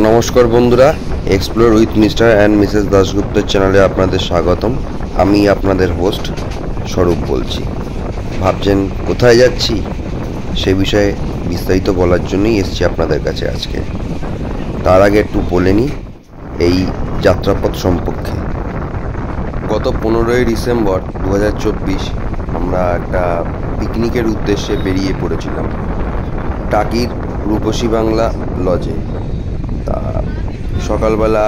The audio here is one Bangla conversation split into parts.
নমস্কার বন্ধুরা, explore with mister and missus দাশগুপ্তের চ্যানেলে আপনাদের স্বাগতম। আমি আপনাদের হোস্ট স্বরূপ বলছি। ভাবছেন কোথায় যাচ্ছি, সে বিষয়ে বিস্তারিত বলার জন্যই এসেছি আপনাদের কাছে আজকে। তার আগে একটু বলে নিই এই যাত্রাপথ সম্পর্কে। গত 15ই ডিসেম্বর 2024 আমরা একটা পিকনিকের উদ্দেশ্যে বেরিয়ে পড়েছিলাম টাকির রূপসী বাংলা লজে। তা সকালবেলা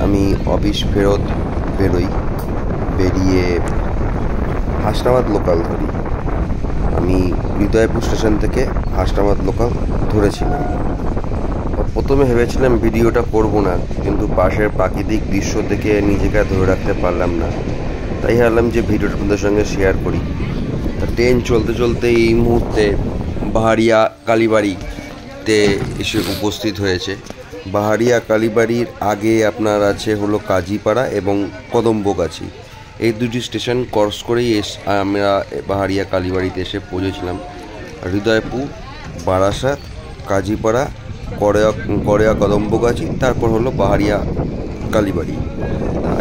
আমি অফিস ফেরত বেরিয়ে হাসনাবাদ লোকাল ধরি। আমি হৃদয়পুর স্টেশন থেকে হাসনাবাদ লোকাল ধরেছিলাম। প্রথমে ভেবেছিলাম ভিডিওটা করব না, কিন্তু পাশের প্রাকৃতিক দৃশ্য দেখে নিজেকে ধরে রাখতে পারলাম না। তাই ভাবলাম যে ভিডিওটা আপনাদের সঙ্গে শেয়ার করি। ট্রেন চলতে চলতে এই মুহূর্তে বাহারিয়া কালীবাড়িতে এসে উপস্থিত হয়েছে। বাহারিয়া কালীবাড়ির আগে আপনার আছে হলো কাজীপাড়া এবং কদম্বগাছি। এই দুটি স্টেশন ক্রস করেই আমরা বাহারিয়া কালীবাড়িতে এসে পৌঁছেছিলাম। হৃদয়পুর, বারাসাত, কাজীপাড়া, কড়েয়া কদম্বগাছি, তারপর হলো বাহারিয়া কালীবাড়ি।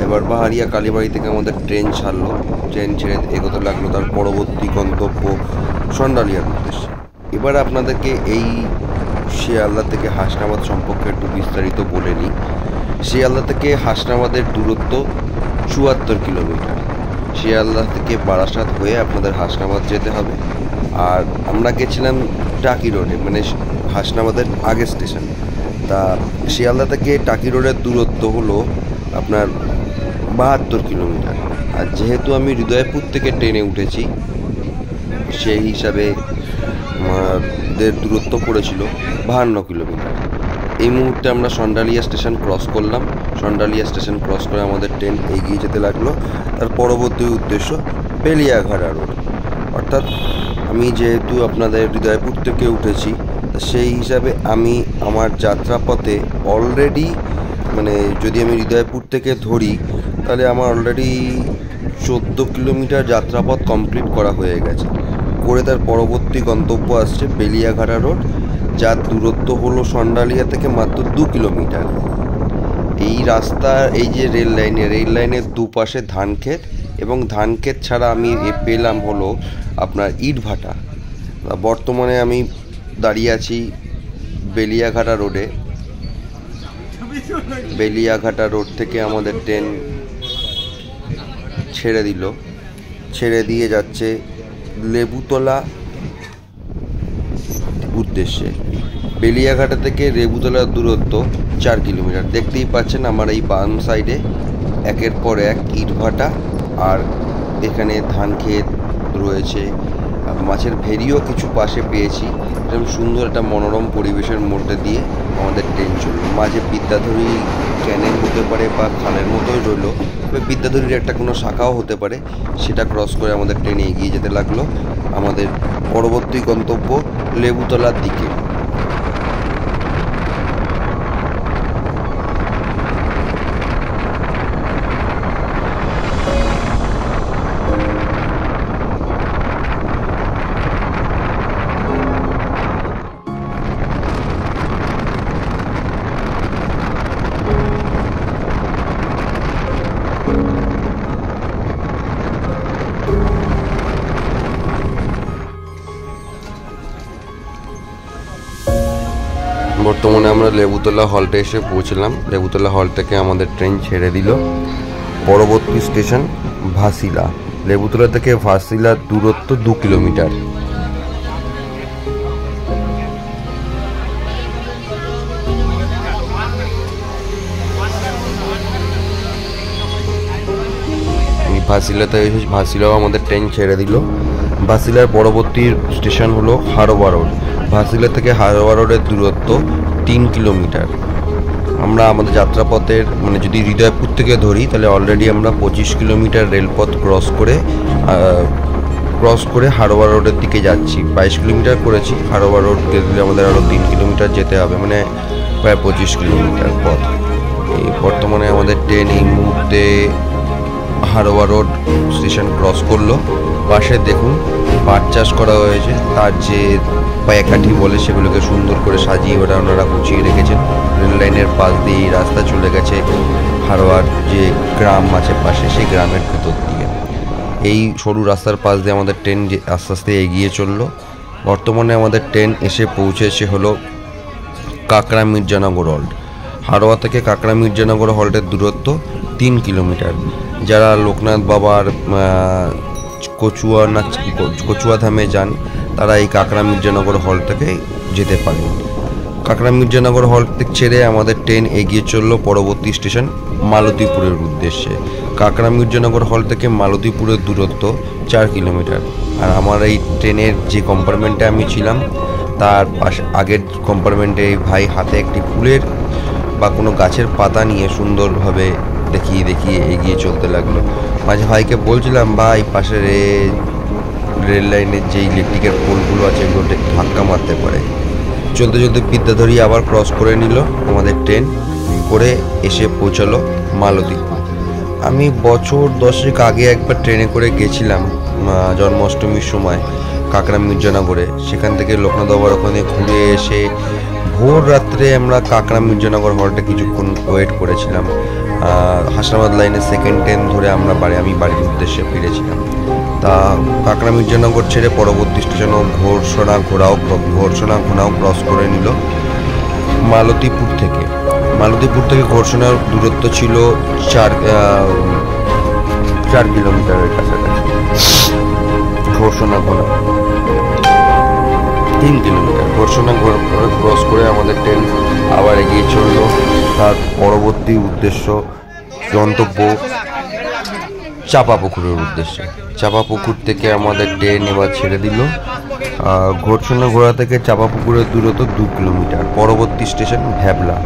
এবার বাহারিয়া কালীবাড়ি থেকে আমাদের ট্রেন ছাড়লো। ট্রেন ছেড়ে এগোতে লাগলো তার পরবর্তী গন্তব্য সন্ডালিয়ার উদ্দেশ্যে। এবার আপনাদেরকে এই শিয়ালদা থেকে হাসনাবাদ সম্পর্কে একটু বিস্তারিত বলে নিই। শিয়ালদা থেকে হাসনাবাদের দূরত্ব 74 কিলোমিটার। শিয়ালদা থেকে বারাসাত হয়ে আপনাদের হাসনাবাদ যেতে হবে। আর আমরা গেছিলাম টাকি রোডে, মানে হাসনাবাদের আগের স্টেশন। তা শিয়ালদা থেকে টাকি রোডের দূরত্ব হলো আপনার 72 কিলোমিটার। আর যেহেতু আমি হৃদয়পুর থেকে ট্রেনে উঠেছি, সেই হিসাবে আমাদের দূরত্ব পড়েছিল 52 কিলোমিটার। এই মুহূর্তে আমরা সন্ডালিয়া স্টেশন ক্রস করলাম। সন্ডালিয়া স্টেশন ক্রস করে আমাদের ট্রেন এগিয়ে যেতে লাগলো। তার পরবর্তী উদ্দেশ্য বেলিয়াঘাটা রোড। অর্থাৎ আমি যেহেতু আপনাদের হৃদয়পুর থেকে উঠেছি, সেই হিসাবে আমি আমার যাত্রাপথে অলরেডি, মানে যদি আমি হৃদয়পুর থেকে ধরি তাহলে আমার অলরেডি 14 কিলোমিটার যাত্রাপথ কমপ্লিট করা হয়ে গেছে। করে তার পরবর্তী গন্তব্য আসছে বেলিয়াঘাটা রোড, যার দূরত্ব হলো সন্ডালিয়া থেকে মাত্র 2 কিলোমিটার। এই রাস্তার এই যে রেল লাইনের দুপাশে ধান ক্ষেত, এবং ধান ক্ষেত ছাড়া আমি পেলাম হলো আপনার ইটভাটা। বর্তমানে আমি দাঁড়িয়ে আছি বেলিয়াঘাটা রোডে। বেলিয়াঘাটা রোড থেকে আমাদের ট্রেন ছেড়ে দিয়ে যাচ্ছে লেবুতলা উদ্দেশ্যে। বেলিয়াঘাটা থেকে লেবুতলার দূরত্ব 4 কিলোমিটার। দেখতেই পাচ্ছেন আমার এই বাম সাইডে একের পর এক ইটভাটা, আর এখানে ধান ক্ষেত রয়েছে। মাছের ভেরিও কিছু পাশে পেয়েছি। এরকম সুন্দর একটা মনোরম পরিবেশের মধ্যে দিয়ে আমাদের ট্রেন চলল। মাঝে বিদ্যাধরী ক্যানেল হতে পারে বা খালের মতোই রইলো, তবে বিদ্যাধরীর একটা কোনো শাখাও হতে পারে। সেটা ক্রস করে আমাদের ট্রেন এগিয়ে যেতে লাগলো আমাদের পরবর্তী গন্তব্য লেবুতলার দিকে। বর্তমানে আমরা লেবুতলা হল্টে এসে পৌঁছলাম। লেবুতলা হল থেকে আমাদের ট্রেন ছেড়ে দিল। পরবর্তী স্টেশন ভাসিলা। লেবুতলা থেকে ভাসিলার দূরত্ব 2 কিলোমিটার। ভাসিলাতে এসে ভাসিলাও আমাদের ট্রেন ছেড়ে দিল। ভাসিলার পরবর্তী স্টেশন হলো হারোয়া রোড। ভাসিলা থেকে হারোয়া রোডের দূরত্ব 3 কিলোমিটার। আমরা আমাদের যাত্রাপথের, মানে যদি হৃদয়পুর থেকে ধরি তাহলে অলরেডি আমরা 25 কিলোমিটার রেলপথ ক্রস করে হারোয়া রোডের দিকে যাচ্ছি। 22 কিলোমিটার করেছি। হারোয়া রোড গেলে আমাদের আরও 3 কিলোমিটার যেতে হবে, মানে প্রায় 25 কিলোমিটার পথ। এই বর্তমানে আমাদের ট্রেন এই মুহূর্তে হারোয়া রোড স্টেশন ক্রস করলো। পাশে দেখুন পাট চাষ করা হয়েছে। তার যে পায়কাঠি বলে সেগুলোকে সুন্দর করে সাজিয়ে ওরা ওনারা গুছিয়ে রেখেছেন রেল লাইনের পাশ দিয়ে এই রাস্তা চলে গেছে হারোয়ার যে গ্রাম আছে পাশে, সেই গ্রামের ভেতর দিয়ে। এই সরু রাস্তার পাশ দিয়ে আমাদের ট্রেন আস্তে আস্তে এগিয়ে চললো। বর্তমানে আমাদের ট্রেন এসে পৌঁছেছে হলো কাকড়া মির্জানগর হল্ট। হারোয়া থেকে কাকড়া মির্জানগর হল্টের দূরত্ব 3 কিলোমিটার। যারা লোকনাথ বাবার কচুয়া ধামে যান তারা এই কাকড়া মির্জানগর হল্ট থেকে যেতে পারেন। কাকড়া মির্জানগর হল্ট থেকে ছেড়ে আমাদের ট্রেন এগিয়ে চললো পরবর্তী স্টেশন মালতীপুরের উদ্দেশ্যে। কাকড়া মির্জানগর হল্ট থেকে মালতীপুরের দূরত্ব 4 কিলোমিটার। আর আমার এই ট্রেনের যে কম্পার্টমেন্টে আমি ছিলাম তার পাশে আগের কম্পার্টমেন্টে ভাই হাতে একটি ফুলের বা কোনো গাছের পাতা নিয়ে সুন্দরভাবে দেখিয়ে এগিয়ে চলতে লাগলো। মাঝে ভাইকে বলছিলাম, ভাই পাশে রেল লাইনের যে ইলেকট্রিকের পোলগুলো আছে এগুলো ধাক্কা মারতে পারে। চলতে চলতে বিদ্যাধরী আবার ক্রস করে নিল আমাদের ট্রেন, করে এসে পৌঁছালো মালতীপুর। আমি বছর 10 আগে একবার ট্রেনে করে গেছিলাম জন্মাষ্টমীর সময় কাকড়া মির্জানগরে। সেখান থেকে লোকনাথ বাবার ওখানে ঘুরে এসে ভোর রাত্রে আমরা কাকড়া মির্জানগর হল্টে কিছুক্ষণ ওয়েট করেছিলাম। হাসনাবাদ লাইনের সেকেন্ড ট্রেন ধরে আমি বাড়ির উদ্দেশ্যে ফিরেছিলাম। তা কাকড়া মির্জানগর ছেড়ে পরবর্তী স্টেশনও ঘোড়সোনা ঘোড়াও ক্রস করে নিল মালতীপুর থেকে। ঘোড়সোনার দূরত্ব ছিল 4 কিলোমিটারের কাছাকাছি। ঘোড়সোনা ঘোড়া 3 কিলোমিটার। ঘোড়সোনা ক্রস করে আমাদের ট্রেন আবার এগিয়ে চললো তার পরবর্তী উদ্দেশ্য গন্তব্য চাপাপুকুরের উদ্দেশ্যে। চাপাপুকুর থেকে আমাদের ট্রেন এবার ছেড়ে দিল। ঘোড়সোনা ঘোড়া থেকে চাপাপুকুরের দূরত্ব 2 কিলোমিটার। পরবর্তী স্টেশন ভ্যাবলা।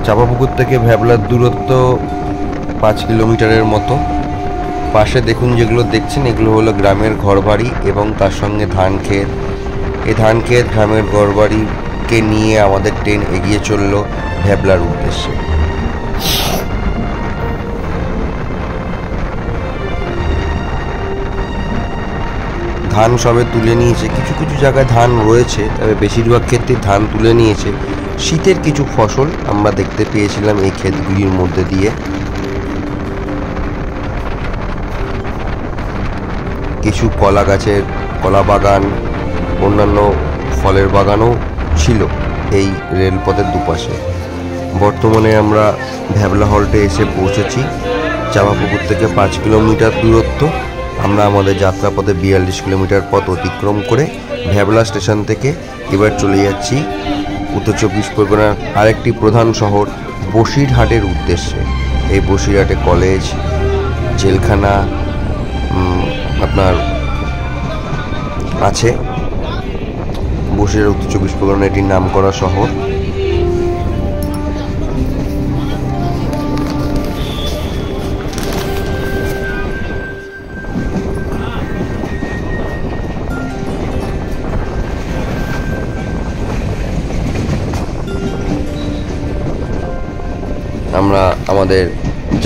চাপাপুকুর থেকে ভ্যাবলার দূরত্ব 5 কিলোমিটারের মতো। পাশে দেখুন যেগুলো দেখছেন এগুলো হলো গ্রামের ঘরবাড়ি এবং তার সঙ্গে ধান ক্ষেত। এই ধান ক্ষেত গ্রামের ঘরবাড়িকে নিয়ে আমাদের ট্রেন এগিয়ে চলল ভ্যাবলার উদ্দেশ্যে। ধান সবে তুলে নিয়েছে, কিছু কিছু জায়গায় ধান রয়েছে, তবে বেশিরভাগ ক্ষেত্রে ধান তুলে নিয়েছে। শীতের কিছু ফসল আমরা দেখতে পেয়েছিলাম এই ক্ষেতগুলির মধ্যে দিয়ে। কিছু কলা গাছের কলা বাগান, অন্যান্য ফলের বাগানও ছিল এই রেলপথের দুপাশে। বর্তমানে আমরা ভ্যাবলা হল্টে এসে পৌঁছেছি। চাপাপুকুর থেকে 5 কিলোমিটার দূরত্ব। আমরা আমাদের যাত্রাপথে 42 কিলোমিটার পথ অতিক্রম করে ভ্যাবলা স্টেশন থেকে এবার চলে যাচ্ছি উত্তর 24 পরগনার আরেকটি প্রধান শহর বসিরহাটের উদ্দেশ্যে। এই বসিরহাটে কলেজ, জেলখানা আপনার আছে। বসিরহাট উত্তর 24 পরগনা এটির নাম করা শহর। আমরা আমাদের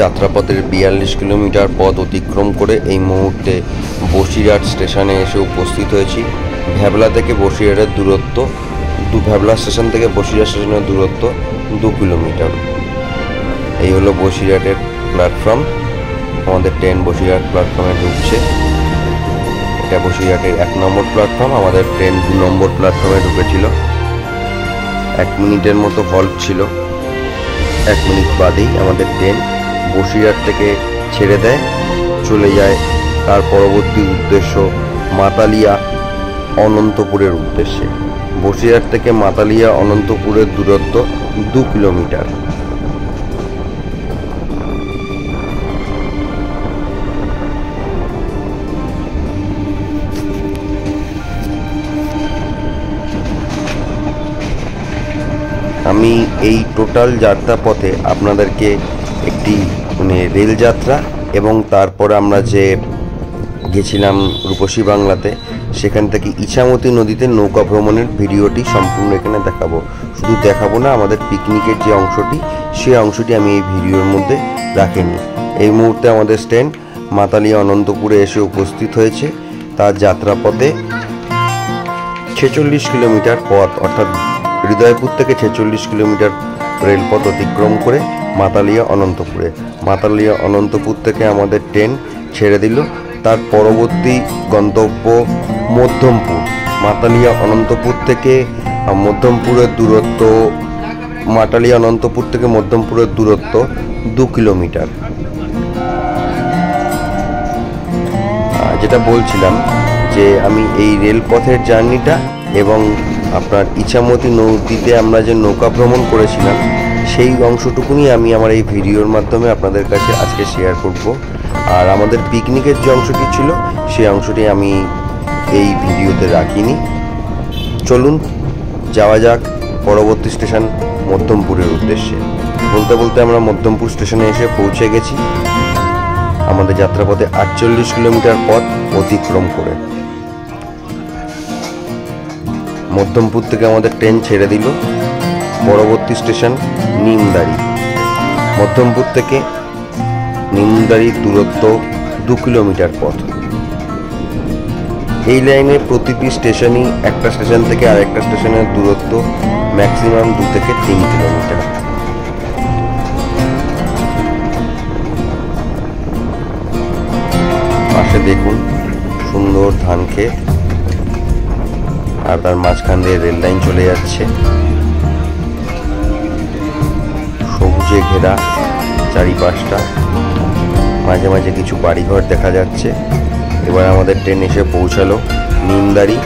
যাত্রাপথের 42 কিলোমিটার পথ অতিক্রম করে এই মুহূর্তে বসিরহাট স্টেশনে এসে উপস্থিত হয়েছি। ভ্যাবলা থেকে বসিরহাটের দূরত্ব ভ্যাবলা স্টেশন থেকে বসিরহাট স্টেশনের দূরত্ব 2 কিলোমিটার। এই হলো বসিরহাটের প্ল্যাটফর্ম। আমাদের ট্রেন বসিরহাট প্ল্যাটফর্মে ঢুকছে। এটা বসিরহাটের 1 নম্বর প্ল্যাটফর্ম। আমাদের ট্রেন 2 নম্বর প্ল্যাটফর্মে ঢুকেছিল। 1 মিনিটের মতো হল্ট ছিল। 1 মিনিট বাদেই আমাদের ট্রেন বসিরহাট থেকে ছেড়ে দেয়, চলে যায় তার পরবর্তী উদ্দেশ্য মাতালিয়া অনন্তপুরের উদ্দেশ্যে। বসিরহাট থেকে মাতালিয়া অনন্তপুরের দূরত্ব 2 কিলোমিটার। আমি এই টোটাল যাত্রাপথে আপনাদেরকে একটি রেল যাত্রা এবং তারপরে আমরা যে গেছিলাম রূপসী বাংলাতে, সেখান থেকে ইছামতি নদীতে নৌকা ভ্রমণের ভিডিওটি সম্পূর্ণ এখানে দেখাবো। শুধু দেখাবো না, আমাদের পিকনিকের যে অংশটি সেই অংশটি আমি এই ভিডিওর মধ্যে রাখিনি। এই মুহূর্তে আমাদের ট্রেন মাতালিয়া অনন্তপুরে এসে উপস্থিত হয়েছে। তার যাত্রাপথে 46 কিলোমিটার পথ, অর্থাৎ হৃদয়পুর থেকে 46 কিলোমিটার রেলপথ অতিক্রম করে মাতালিয়া অনন্তপুরে। মাতালিয়া অনন্তপুর থেকে আমাদের ট্রেন ছেড়ে দিল। তার পরবর্তী গন্তব্য মধ্যমপুর। মাতালিয়া অনন্তপুর থেকে মধ্যমপুরের দূরত্ব, মাতালিয়া অনন্তপুর থেকে মধ্যমপুরের দূরত্ব 2 কিলোমিটার। যেটা বলছিলাম যে আমি এই রেলপথের জার্নিটা এবং আপনার ইছামতি নদীতে আমরা যে নৌকা ভ্রমণ করেছিলাম সেই অংশটুকুনি আমি আমার এই ভিডিওর মাধ্যমে আপনাদের কাছে আজকে শেয়ার করব। আর আমাদের পিকনিকের যে অংশটি ছিল সেই অংশটি আমি এই ভিডিওতে রাখিনি। চলুন যাওয়া যাক পরবর্তী স্টেশন মধ্যমপুরের উদ্দেশ্যে। বলতে বলতে আমরা মধ্যমপুর স্টেশনে এসে পৌঁছে গেছি আমাদের যাত্রাপথে 48 কিলোমিটার পথ অতিক্রম করে। মধ্যমপুর থেকে আমাদের ট্রেন ছেড়ে দিল। পরবর্তী স্টেশন নিমদারি। মধ্যমপুর থেকে নিমদারির দূরত্ব 2 কিলোমিটার পথ। এই লাইনে প্রতিটি স্টেশনই একটা স্টেশন থেকে আরেকটা স্টেশনের দূরত্ব ম্যাক্সিমাম 2 থেকে 3 কিলোমিটার। পাশে দেখুন সুন্দর ধান ক্ষেত, আর তার মাঝখান দিয়ে রেল লাইন চলে যাচ্ছে। সবুজে ঘেরা চারিপাশটা, মাঝে মাঝে কিছু বাড়িঘর দেখা যাচ্ছে। এবার আমাদের ট্রেন এসে পৌঁছালো নিমদারি।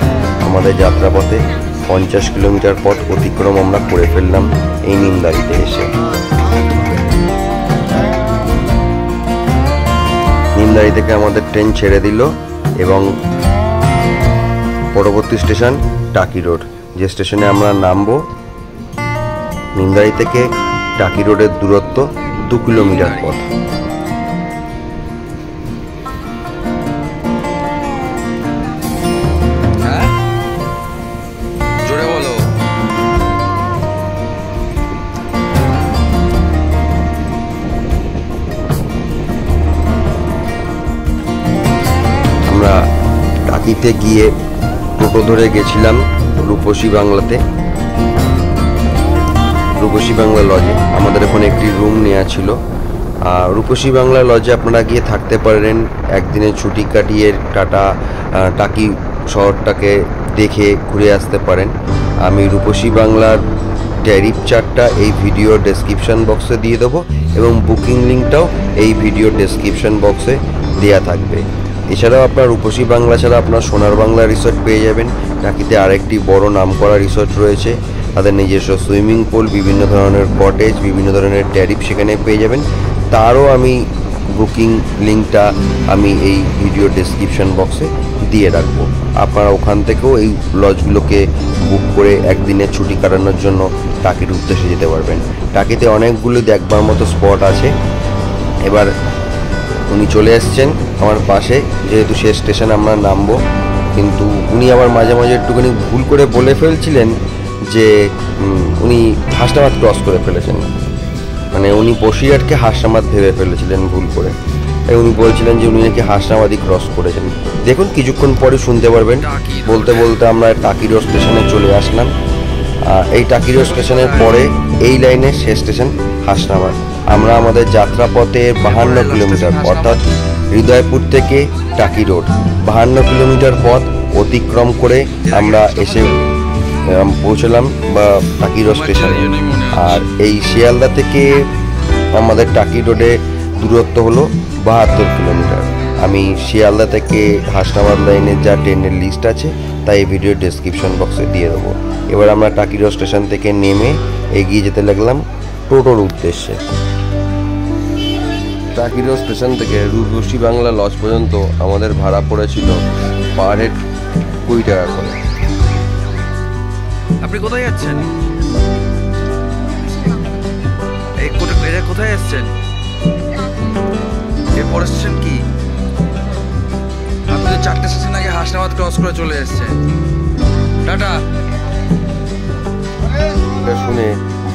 আমাদের যাত্রাপথে 50 কিলোমিটার পথ অতিক্রম আমরা করে ফেললাম এই নিমদারিতে এসে। নিমদারি থেকে আমাদের ট্রেন ছেড়ে দিল এবং পরবর্তী স্টেশন টাকি রোড, যে স্টেশনে আমরা নামবো। নিমদারি থেকে টাকি রোডের দূরত্ব 2 কিলোমিটার পথ। আমরা টাকিতে গিয়ে টোটো ধরে গেছিলাম রূপসী বাংলাতে, রূপসী বাংলা লজে। আমাদের ওখানে একটি রুম নেওয়া ছিল। রূপসী বাংলা লজে আপনারা গিয়ে থাকতে পারেন, একদিনের ছুটি কাটিয়ে টাকি শহরটাকে দেখে ঘুরে আসতে পারেন। আমি রূপসী বাংলার ট্যারিফ চার্টটা এই ভিডিও ডেসক্রিপশন বক্সে দিয়ে দেবো এবং বুকিং লিঙ্কটাও এই ভিডিও ডেসক্রিপশন বক্সে দেওয়া থাকবে। এছাড়াও আপনার রূপসী বাংলা ছাড়া আপনার সোনার বাংলা রিসোর্ট পেয়ে যাবেন। টাকিতে আরেকটি বড় নামকরা রিসোর্ট রয়েছে, তাদের নিজস্ব সুইমিং পুল, বিভিন্ন ধরনের কটেজ, বিভিন্ন ধরনের ট্যারিফ সেখানে পেয়ে যাবেন। তারও আমি বুকিং লিঙ্কটা আমি এই ভিডিও ডেসক্রিপশন বক্সে দিয়ে রাখবো। আপনারা ওখান থেকেও এই লজগুলোকে বুক করে একদিনের ছুটি কাটানোর জন্য টাকির উদ্দেশ্যে যেতে পারবেন। টাকিতে অনেকগুলো দেখবার মতো স্পট আছে। এবার উনি চলে এসছেন আমার পাশে, যেহেতু শেষ স্টেশন আমরা নামবো, কিন্তু উনি আবার মাঝে মাঝে একটুখানি ভুল করে বলে ফেলছিলেন যে উনি হাসনাবাদ ক্রস করে ফেলেছেন। মানে উনি বসিরহাটকে হাসনাবাদ ভেবে ফেলেছিলেন ভুল করে। তাই উনি বলছিলেন যে উনি নাকি হাসনাবাদই ক্রস করেছেন। দেখুন কিছুক্ষণ পরে শুনতে পারবেন। বলতে বলতে আমরা টাকি রোড স্টেশনে চলে আসলাম। এই টাকি রোড স্টেশনের পরে এই লাইনের শেষ স্টেশন হাসনাবাদ। আমরা আমাদের যাত্রাপথে 52 কিলোমিটার, অর্থাৎ হৃদয়পুর থেকে টাকি রোড 52 কিলোমিটার পথ অতিক্রম করে আমরা এসে পৌঁছলাম বা টাকি রোড স্টেশনে। আর এই শিয়ালদা থেকে আমাদের টাকি রোডে দূরত্ব হলো 72 কিলোমিটার। আমি শিয়ালদা থেকে হাসনাবাদ লাইনের যা ট্রেনের লিস্ট আছে তাই এই ভিডিও ডেসক্রিপশন বক্সে দিয়ে দেবো। এবার আমরা টাকি রোড স্টেশন থেকে নেমে এগিয়ে যেতে লাগলাম টোটোর উদ্দেশ্যে। টাকি রোড স্টেশন থেকে রূপসী বাংলা লজ পর্যন্ত আমাদের ভাড়া পড়েছিল পার হেড 20 টাকা করে। আপনি কোথায় যাচ্ছেন? কোথায় এসছেন? এরপর স্টেশন কি? আপনি তো 4টে স্টেশন আগে হাসনাবাদ ক্রস করে চলে এসছেন। টাটা। শুনে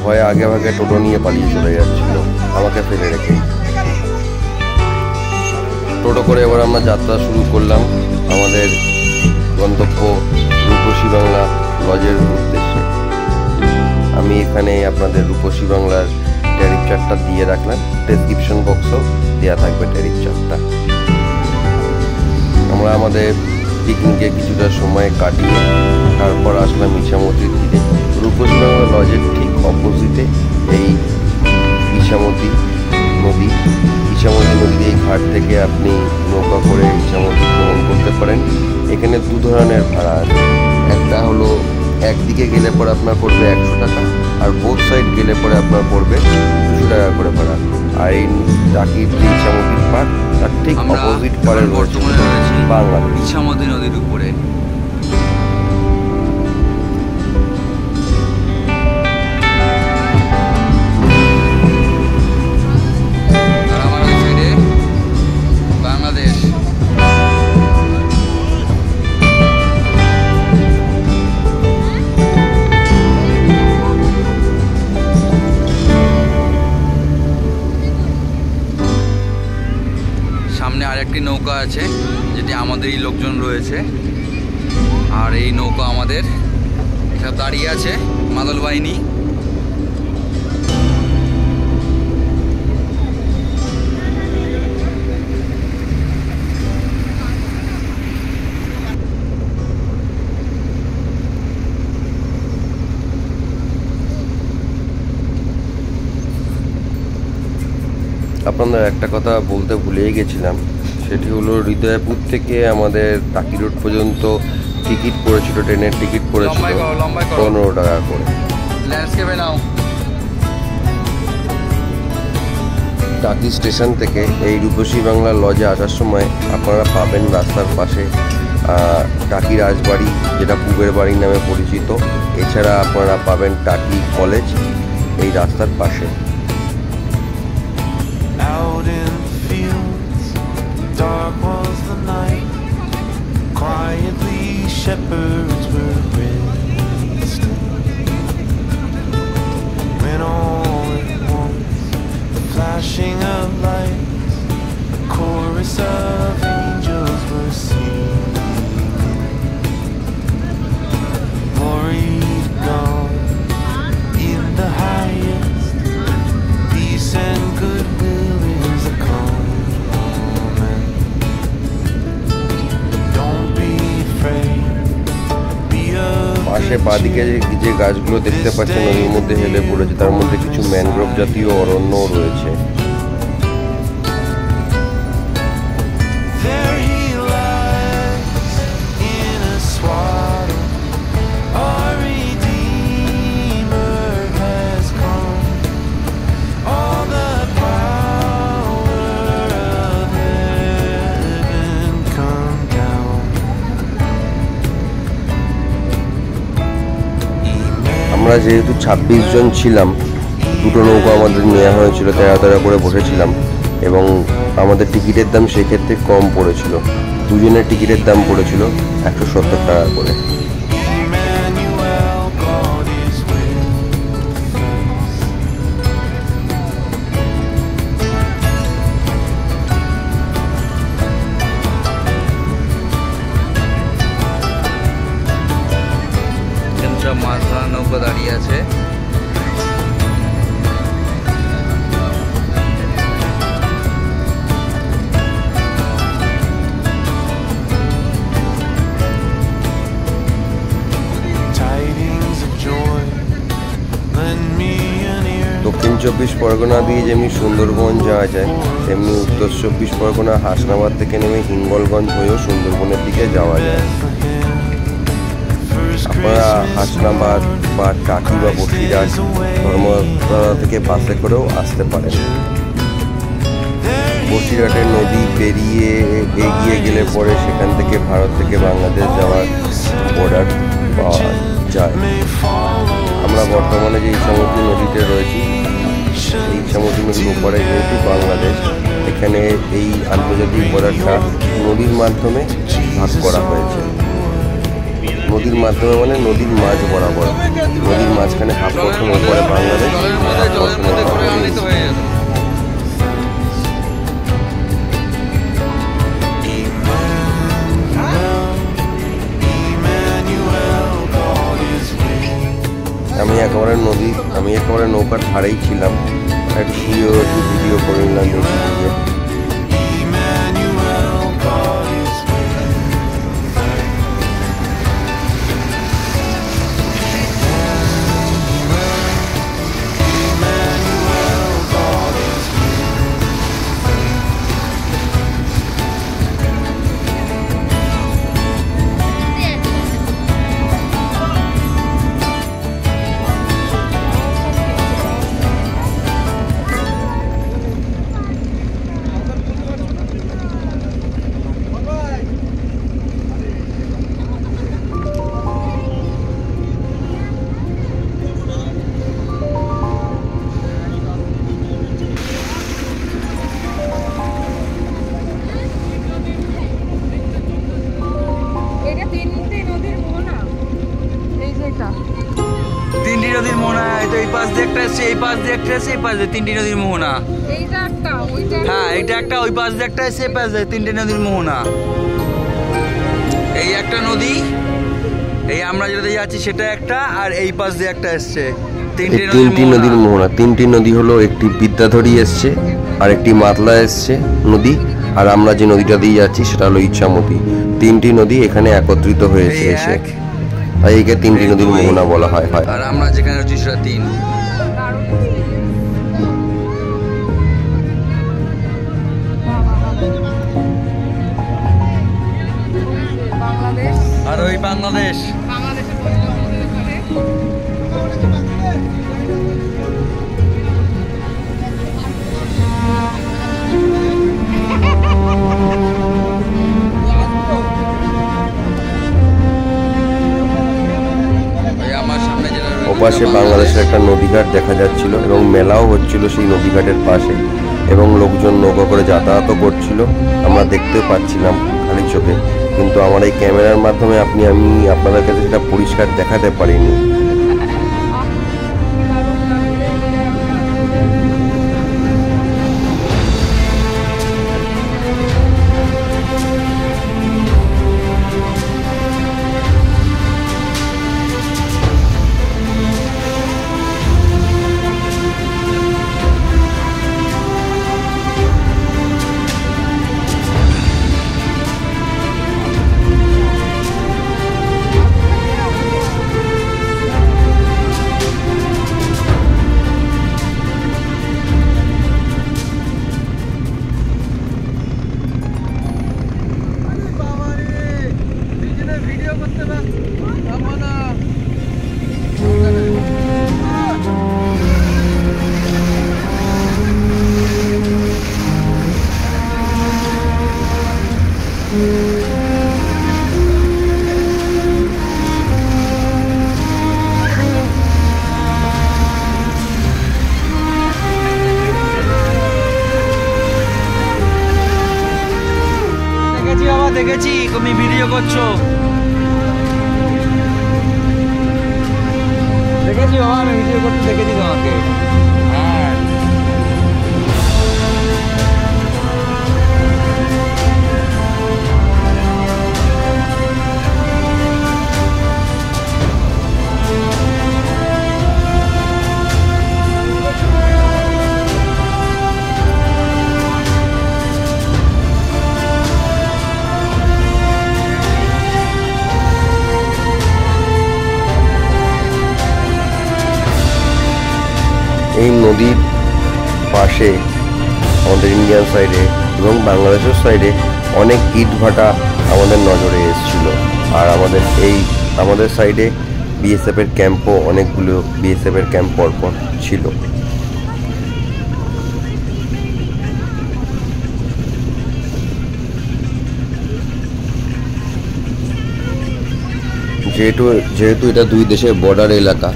ভয়ে আগে আগে টোটো নিয়ে পালিয়ে চলে যাচ্ছিল আমাকে ফেলে রেখে। টোটো করে এবার আমরা যাত্রা শুরু করলাম আমাদের গন্তব্য রূপসী বাংলা লজের উদ্দেশ্যে। আমি এখানে আপনাদের রূপসী বাংলার ট্যারিফ চার্টটা দিয়ে রাখলাম, ডেসক্রিপশন বক্সও দেওয়া থাকবে ট্যারিফ চার্টটা। আমরা আমাদের পিকনিকে কিছুটা সময় কাটিয়ে তারপর আসলাম ইছামতির তীরে। রূপসী বাংলা লজের ঠিক অপোজিটে এই ইছামতি নদী। ইছামতি নদীর এই ঘাট থেকে আপনি নৌকা করে ইছামতি ভ্রমণ করতে পারেন। এখানে দু ধরনের ভাড়া আছে, একটা হলো একদিকে গেলে পরে আপনার পড়বে 100 টাকা, আর বোথ সাইড গেলে পরে আপনার পড়বে 200 টাকা করে ভাড়া। আর এই টাকির যে ইছামতির পাড় তার ঠিক অপোজিট পাড়ে রয়েছে বাংলাদেশ। ইছামতি নদীর উপরে বাংলাদেশ। সামনে আরেকটি নৌকা আছে যেটি আমাদেরই লোকজন রয়েছে, আর এই নৌকা আমাদের এখানে দাঁড়িয়ে আছে মাদল বাহিনী। আপনাদের একটা কথা বলতে ভুলেই গেছিলাম, সেটি হলো হৃদয়পুর থেকে আমাদের টাকি রোড পর্যন্ত টিকিট পড়েছিল, ট্রেনের টিকিট পড়েছিল 15 টাকা করে। ল্যান্ডস্কেপে নাও। টাকি স্টেশন থেকে এই রূপসী বাংলা লজে আসার সময় আপনারা পাবেন রাস্তার পাশে টাকি রাজবাড়ি, যেটা পুবের বাড়ি নামে পরিচিত। এছাড়া আপনারা পাবেন টাকি কলেজ এই রাস্তার পাশে। Out in the fields, dark was the night. Quietly shepherds were resting. When all at once, the flashing of lights, a chorus of angels were seen. Glory to God in the highest, peace and goodwill is a common. Don't be afraid, be পাশে বাদিকে যে গাছগুলো দেখতে পাচ্ছেন নদীর মধ্যে হেলে পড়েছে, তার মধ্যে কিছু ম্যানগ্রোভ জাতীয় অরণ্যও রয়েছে। There he lies in a swaddle, our Redeemer has come. All the power of heaven come down. আমরা যেহেতু 26 জন ছিলাম, দুটো নৌকা আমাদের নেওয়া হয়েছিল, 13 করে বসেছিলাম, এবং আমাদের টিকিটের দাম সেক্ষেত্রে কম পড়েছিল। দুজনের টিকিটের দাম পড়েছিল 170 টাকা করে। Emmanuel, God is with us. এখানে সব মাছ ধরার নৌকা দাঁড়িয়ে আছে। Tidings of joy, lend me an ear. দক্ষিণ 24 পরগনা দিয়ে যেমনি সুন্দরবন যাওয়া যায়, তেমনি উত্তর 24 পরগনা হাসনাবাদ থেকে নেমে হিঙ্গলগঞ্জ হয়েও সুন্দরবনের দিকে যাওয়া যায়। আপনারা হাসনাবাদ বা টাকি বা বসিরহাট ধর্মতলা থেকে বাসে করেও আসতে পারেন। বসিরহাটের নদী পেরিয়ে এগিয়ে গেলে পরে সেখান থেকে ভারত থেকে বাংলাদেশ যাওয়ার বর্ডার পাওয়া যায়। আমরা বর্তমানে যে ইছামতি নদীতে রয়েছি, এই ইছামতি নদীর ওপারে যেহেতু বাংলাদেশ, এখানে এই আন্তর্জাতিক বর্ডারটা নদীর মাধ্যমে ভাগ করা হয়েছে। নদীর মাধ্যমে মানে নদীর মাঝ বরাবর, নদীর মাঝখানে হাফ পশ্চিম ওপরে বাংলাদেশ, হাফ পশ্চিম ওপরে আমি একেবারে নদী একেবারে নৌকার ধারেই ছিলাম, একটু ভিডিও করে নিলাম নিচে থেকে। Emmanuel, God is with us. Emmanuel, God is তিনটি নদীর মোহনা, তো এই পাশ দিয়ে একটা এসছে, এই পাশ দিয়ে একটা এসছে, এই পাশ দিয়ে তিনটি নদীর মোহনা। হ্যাঁ এইটা একটা, ওই পাশ দিয়ে একটা এসছে, এই পাশ দিয়ে তিনটে নদীর মোহনা। এই একটা নদী, এই আমরা যেটা যাচ্ছি সেটা একটা, আর এই পাশ দিয়ে একটা এসছে, তিনটি নদীর মোহনা। তিনটি নদী হলো, একটি বিদ্যাধরী এসছে, আর একটি মাতলা এসছে নদী, আর আমরা যে নদীটা দিয়ে যাচ্ছি সেটা হলো ইচ্ছামতি। তিনটি নদী এখানে একত্রিত হয়েছে এসে, তাই একে তিনটি নদীর মোহনা বলা হয়। আর আমরা যেখানে রয়েছি সেটা তিন। আর ওই বাংলাদেশ। ওপাশে বাংলাদেশের একটা নদীঘাট দেখা যাচ্ছিল এবং মেলাও হচ্ছিল সেই নদীঘাটের পাশে, এবং লোকজন নৌকা করে যাতায়াতও করছিল, আমরা দেখতেও পাচ্ছিলাম খালি চোখে, কিন্তু আমার এই ক্যামেরার মাধ্যমে আমি আপনাদের কাছে সেটা পরিষ্কার দেখাতে পারিনি। দেখেছি তুমি ভিডিও করছো, দেখেছি বাবা, আমি ভিডিও করতে দেখেছি তোমাকে। এই নদীর পাশে আমাদের ইন্ডিয়ান সাইডে এবং বাংলাদেশের সাইডে অনেক ইটভাটা আমাদের নজরে এসেছিল, আর আমাদের সাইডে বিএসএফের ক্যাম্পও, অনেকগুলো বিএসএফের ক্যাম্প পরপর ছিল। যেহেতু এটা দুই দেশের বর্ডার এলাকা,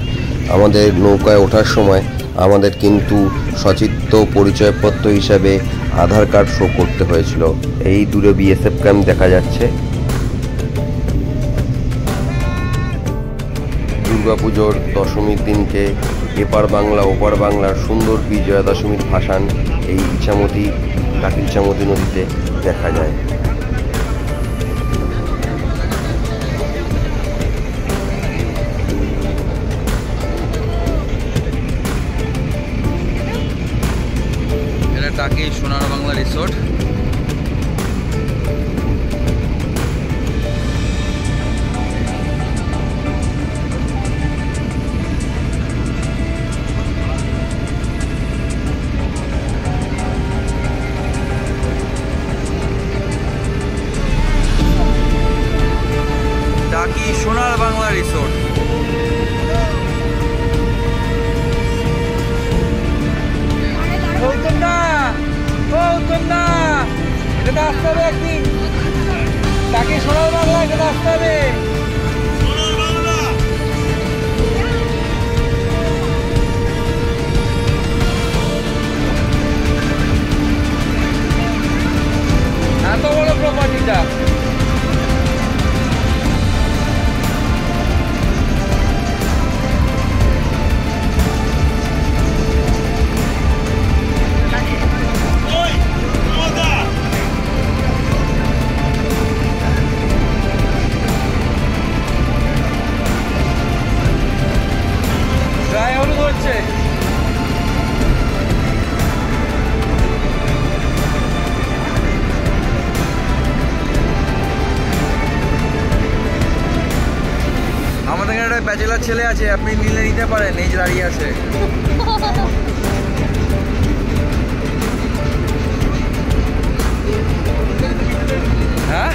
আমাদের নৌকায় ওঠার সময় আমাদের কিন্তু সচিত্র পরিচয়পত্র হিসাবে আধার কার্ড শো করতে হয়েছিল। এই দূরে বিএসএফ ক্যাম্প দেখা যাচ্ছে। দুর্গাপুজোর দশমীর দিনকে এপার বাংলা ওপার বাংলার সুন্দর বিজয়া দশমীর ভাসান এই ইছামতি নদীতে দেখা যায়। টাকি সোনার বাংলা রিসোর্ট। টাকি সোনার বাংলা রিসোর্ট। এটা আসতে হবে একদিন, টাকি সোনার বাংলা, এটা আসতে হবে। এত বড় প্রপার্টিটা। আমাদের এখানে একটা ব্যাচেলার ছেলে আছে, আপনি নিলে নিতে পারেন, এই যে দাঁড়িয়ে আছে। হ্যাঁ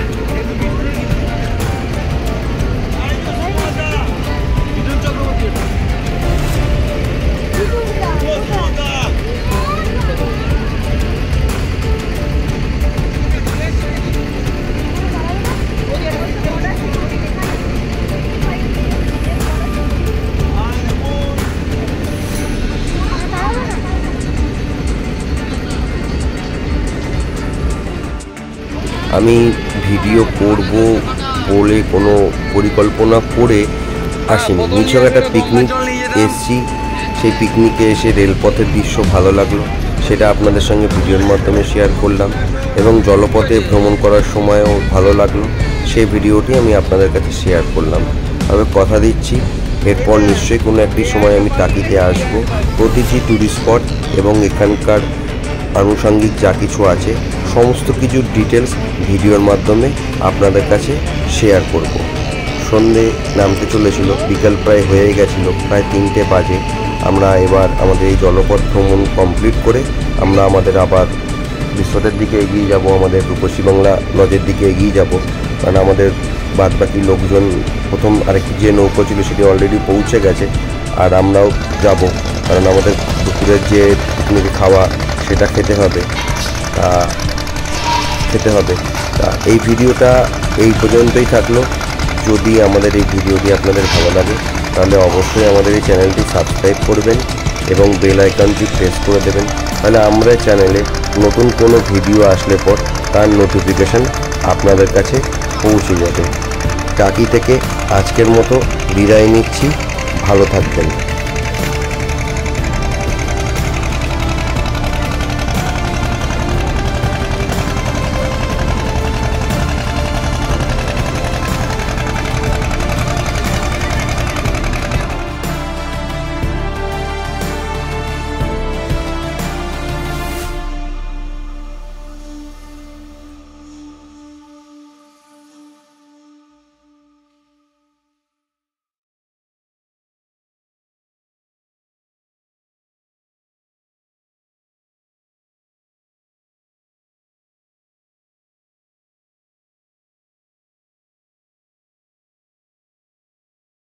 আমি ভিডিও করব বলে কোনো পরিকল্পনা করে আসিনি, নিছক একটা পিকনিক এসছি। সেই পিকনিকে এসে রেলপথের দৃশ্য ভালো লাগলো, সেটা আপনাদের সঙ্গে ভিডিওর মাধ্যমে শেয়ার করলাম, এবং জলপথে ভ্রমণ করার সময়ও ভালো লাগলো, সেই ভিডিওটি আমি আপনাদের কাছে শেয়ার করলাম। তবে কথা দিচ্ছি, এরপর নিশ্চয়ই কোনো একটি সময় আমি টাকিতে আসব, প্রতিটি ট্যুরিস্ট স্পট এবং এখানকার আনুষঙ্গিক যা কিছু আছে সমস্ত কিছুর ডিটেলস ভিডিওর মাধ্যমে আপনাদের কাছে শেয়ার করব। সন্ধে নামতে চলেছিল, বিকাল প্রায় হয়ে গেছিল, প্রায় 3টে বাজে। আমরা এবার আমাদের এই জলপথ ভ্রমণ কমপ্লিট করে আমরা আমাদের আবার রিসোর্টের দিকে এগিয়ে যাব, আমাদের রূপসী বাংলা লজের দিকে এগিয়ে যাব। কারণ আমাদের বাদবাকি লোকজন প্রথম আরেকটি যে নৌকো ছিল সেটি অলরেডি পৌঁছে গেছে, আর আমরাও যাব, কারণ আমাদের দুপুরের যে পিকনিকে খাওয়া সেটা খেতে হবে। তা এই ভিডিওটা এই পর্যন্তই থাকলো। যদি আমাদের এই ভিডিওটি আপনাদের ভালো লাগে তাহলে অবশ্যই আমাদের এই চ্যানেলটি সাবস্ক্রাইব করবেন এবং বেল আইকনটি প্রেস করে দেবেন, তাহলে আমরা চ্যানেলে নতুন কোনো ভিডিও আসলে পর তার নোটিফিকেশান আপনাদের কাছে পৌঁছে যাবে। টাকি থেকে আজকের মতো বিদায় নিচ্ছি, ভালো থাকবেন।